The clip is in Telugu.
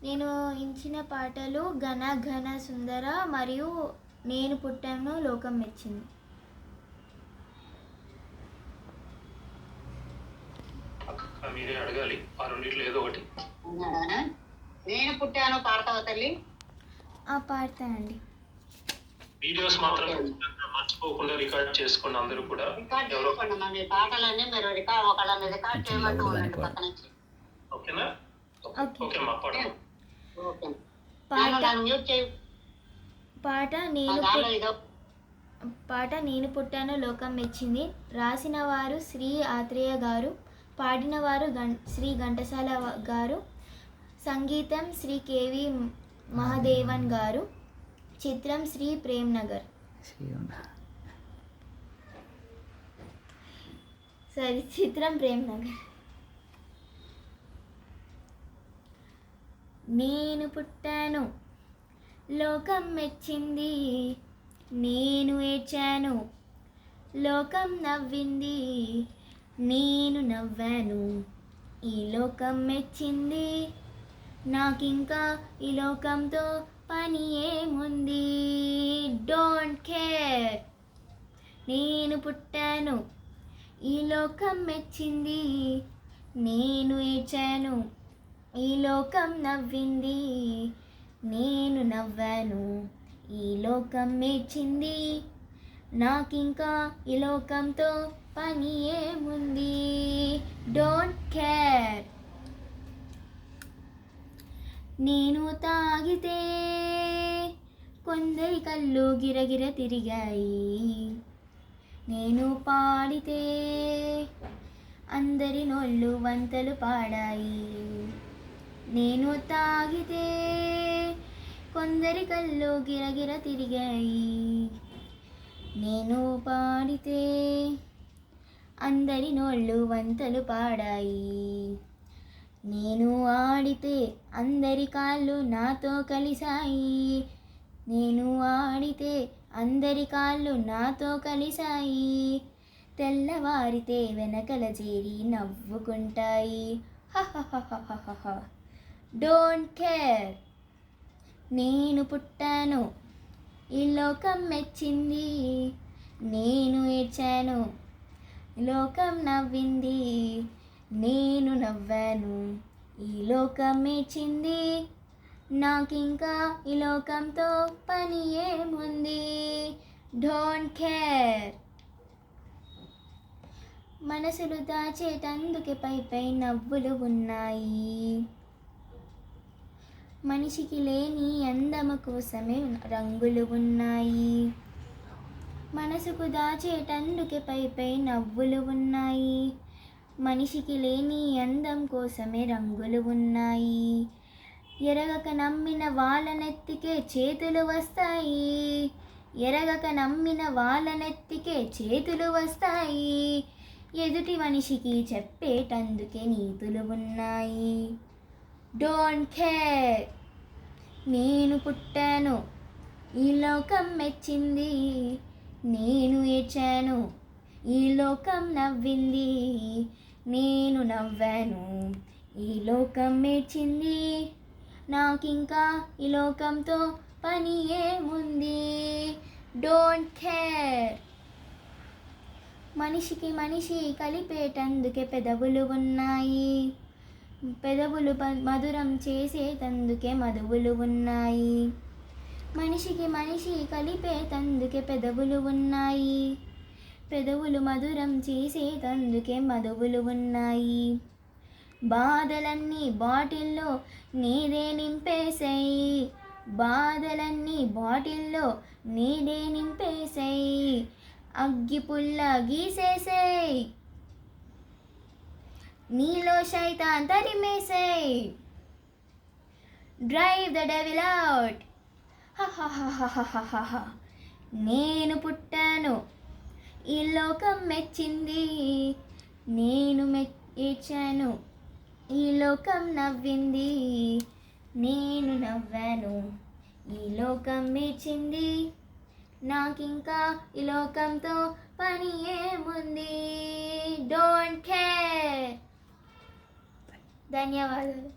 నేను ఇచ్చిన పాటలు ఘన ఘన సుందర మరియు నేను పుట్టాను లోకం మెచ్చింది. మీరే అడగాలి ఆ రెండిట్లో ఏదో ఒకటి. నేను పుట్టాను పాడతావా తల్లి? పాడతానండి. వీడియోస్ మాత్రం మర్చిపోకుండా రికార్డ్ చేసుకోండి. అందరూ కూడా రికార్డ్ చేసుకోండి. మీ పాటలన్నీ మీరు రికార్డ్ చేయమంటూ ఉండండి పక్క నుంచి. ఓకేనా? ఓకే మా పాట. ఓకే. పాట నేను పుట్టాను లోకం మెచ్చింది. రాసిన వారు శ్రీ ఆత్రేయ గారు, పాడినవారు శ్రీ ఘంటసాల గారు, సంగీతం శ్రీ కేవి మహాదేవన్ గారు, చిత్రం శ్రీ ప్రేమ్ నగర్. చిత్రం ప్రేమ్ నగర్. నేను పుట్టాను లోకం మెచ్చింది, నేను ఏడ్చాను లోకం నవ్వింది, నేను నవ్వాను ఈ లోకం మెచ్చింది, నాకింకా ఈ లోకంతో పని ఏముంది. Don't care. నేను పుట్టాను ఈ లోకం మెచ్చింది, నేను ఏడ్చాను ఈ లోకం నవ్వింది, నేను నవ్వాను ఈ లోకం మెచ్చింది, నాకింకా ఈ లోకంతో పని ఏముంది. Don't care. నేను తాగితే కొందరి కళ్ళు గిరగిర తిరిగాయి, నేను పాడితే అందరి నోళ్ళు వంతలు పాడాయి. నేను తాగితే కొందరి కళ్ళు గిరగిర తిరిగాయి, నేను పాడితే అందరి నోళ్ళు వంతలు పాడాయి. నేను ఆడితే అందరి కాళ్ళు నాతో కలిశాయి, నేను ఆడితే అందరి కాళ్ళు నాతో కలిశాయి, తెల్లవారితే వెనకల చేరి నవ్వుకుంటాయి. Don't care. నేను పుట్టాను ఈ లోకం మెచ్చింది, నేను ఏడ్చాను లోకం నవ్వింది, నేను నవ్వాను ఈ లోకం మెచ్చింది, నాకింకా ఈ లోకంతో పని ఏముంది. Don't care. మనసులు దాచేటందుకే పై నవ్వులు ఉన్నాయి, మనిషికి లేని అందము కోసమే రంగులు ఉన్నాయి. మనసుకు దాచేటందుకే పై నవ్వులు ఉన్నాయి, మనిషికి లేని అందం కోసమే రంగులు ఉన్నాయి. ఎరగక నమ్మిన వాళ్ళనెత్తికే చేతులు వస్తాయి, ఎరగక నమ్మిన వాళ్ళనెత్తికే చేతులు వస్తాయి, ఎదుటి మనిషికి చెప్పేటందుకే నీతులు ఉన్నాయి. Don't care. నేను పుట్టాను ఈ లోకం మెచ్చింది, నేను ఏడ్చాను ఈ లోకం నవ్వింది, నేను నవ్వాను ఈ లోకం మెచ్చింది, నాకింకా ఈ లోకంతో పని ఏముంది. Don't care. మనిషికి మనిషి కలిపేటందుకే పెదవులు ఉన్నాయి, పెదవులు మధురం చేసేటందుకే మధువులు ఉన్నాయి. మనిషికి మనిషి కలిపేటందుకే పెదవులు ఉన్నాయి, పెదవులు మధురం చేసేటందుకే మధువులు ఉన్నాయి. బాధలన్నీ బాటిల్లో నీదే నింపేసాయి, బాధలన్నీ బాటిల్లో నీదే నింపేసాయి, అగ్గి పుల్ల గీసేసాయి, నీలో శైతాన్ తరిమేసాయి. Drive the devil out. నేను పుట్టాను ఈ లోకం మెచ్చింది, నేను ఏడ్చాను ఈ లోకం నవ్వింది, నేను నవ్వాను ఈ లోకం మెచ్చింది, నాకింకా ఈ లోకంతో పని ఏముంది. Don't care. ధన్యవాదాలు.